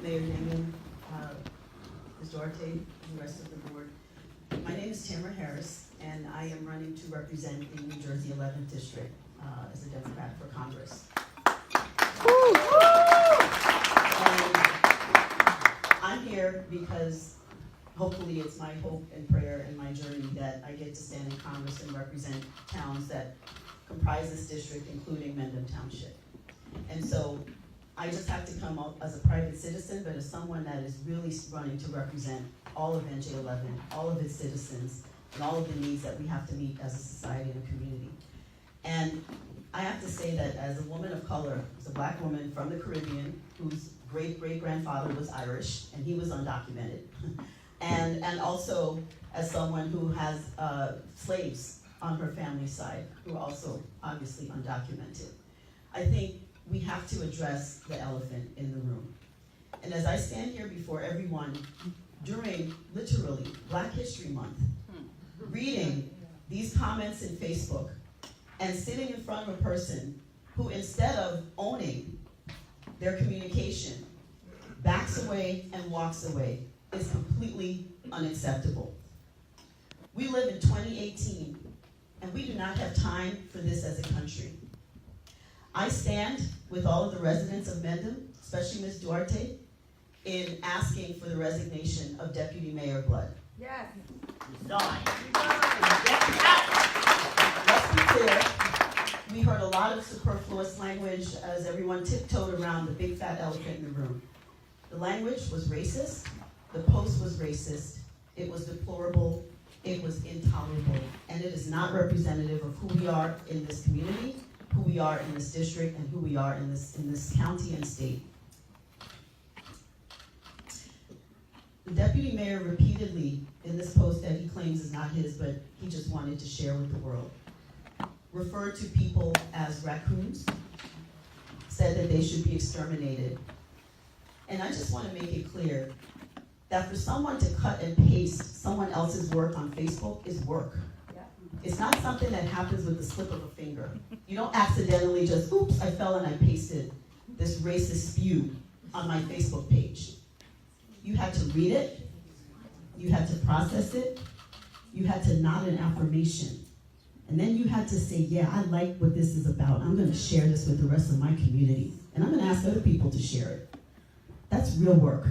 Mayor Mendham, Ms. Duarte, and the rest of the board. My name is Tamara Harris, and I am running to represent the New Jersey 11th District as a Democrat for Congress. And I'm here because hopefully it's my hope and prayer and my journey that I get to stand in Congress and represent towns that comprise this district, including Mendham Township. And so I just have to come out as a private citizen, but as someone that is really running to represent all of NJ11, all of its citizens, and all of the needs that we have to meet as a society and a community. And I have to say that as a woman of color, as a black woman from the Caribbean, whose great-great-grandfather was Irish, and he was undocumented, and also as someone who has slaves on her family side, who are also obviously undocumented, I think we have to address the elephant in the room. And as I stand here before everyone during, literally, Black History Month, reading these comments in Facebook and sitting in front of a person who, instead of owning their communication, backs away and walks away, is completely unacceptable. We live in 2018, and we do not have time for this as a country. I stand with all of the residents of Mendham, especially Ms. Duarte, in asking for the resignation of Deputy Mayor Blood. Yes. Resign. Let's be clear, we heard a lot of superfluous language as everyone tiptoed around the big fat elephant in the room. The language was racist, the post was racist, it was deplorable, it was intolerable, and it is not representative of who we are in this community, who we are in this district, and who we are in this county and state. The deputy mayor repeatedly, in this post that he claims is not his, but he just wanted to share with the world, referred to people as raccoons, said that they should be exterminated. And I just want to make it clear that for someone to cut and paste someone else's work on Facebook is work. It's not something that happens with the slip of a finger. You don't accidentally just, oops, I fell and I pasted this racist spew on my Facebook page. You had to read it, you had to process it, you had to nod an affirmation, and then you had to say, yeah, I like what this is about. I'm gonna share this with the rest of my community, and I'm gonna ask other people to share it. That's real work.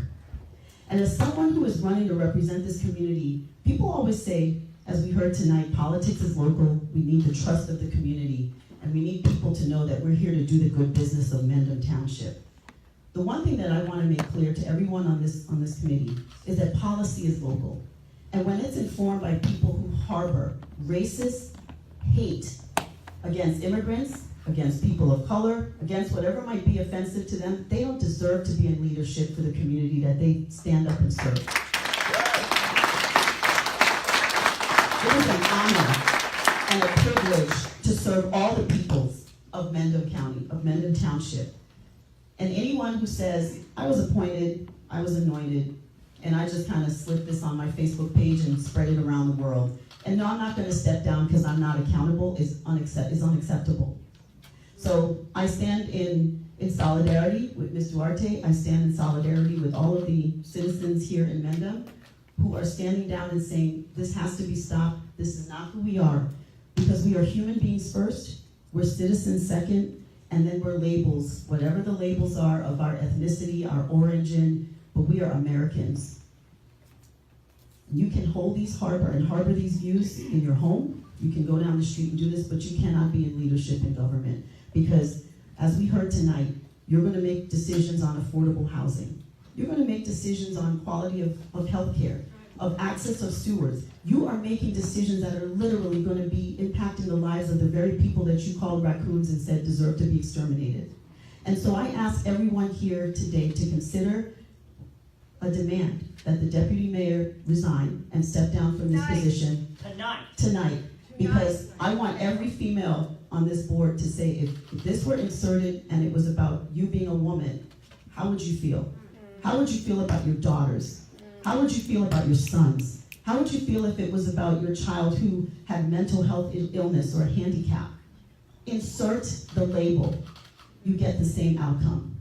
And as someone who is running to represent this community, people always say, as we heard tonight, politics is local, we need the trust of the community, and we need people to know that we're here to do the good business of Mendham Township. The one thing that I want to make clear to everyone on this committee is that policy is local. And when it's informed by people who harbor racist hate against immigrants, against people of color, against whatever might be offensive to them, they don't deserve to be in leadership for the community that they stand up and serve. It is an honor and a privilege to serve all the peoples of Mendham County, of Mendham Township. And anyone who says, I was appointed, I was anointed, and I just kind of slipped this on my Facebook page and spread it around the world. And no, I'm not going to step down because I'm not accountable is unacceptable. So I stand in solidarity with Ms. Duarte. I stand in solidarity with all of the citizens here in Mendham who are standing down and saying, this has to be stopped. This is not who we are. Because we are human beings first, we're citizens second, and then we're labels, whatever the labels are of our ethnicity, our origin, but we are Americans. You can hold these harbor these views in your home. You can go down the street and do this, but you cannot be in leadership in government. Because as we heard tonight, you're gonna make decisions on affordable housing. You're gonna make decisions on quality of healthcare, of access of sewers. You are making decisions that are literally gonna be impacting the lives of the very people that you called raccoons and said deserve to be exterminated. And so I ask everyone here today to consider a demand that the deputy mayor resign and step down from this position tonight. Because I want every female on this board to say, if this were inserted and it was about you being a woman, how would you feel? How would you feel about your daughters? How would you feel about your sons? How would you feel if it was about your child who had mental health illness or a handicap? Insert the label, you get the same outcome.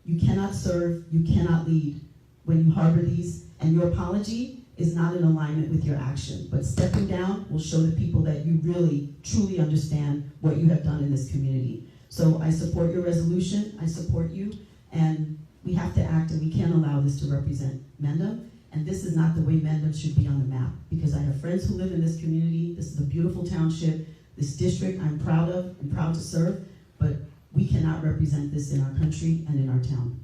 You cannot serve, you cannot lead when you harbor these, and your apology is not in alignment with your action. But stepping down will show the people that you really, truly understand what you have done in this community. So I support your resolution, I support you, and we have to act, and we can't allow this to represent Mendham. And this is not the way Mendham should be on the map, because I have friends who live in this community. This is a beautiful township. This district I'm proud of and proud to serve, but we cannot represent this in our country and in our town.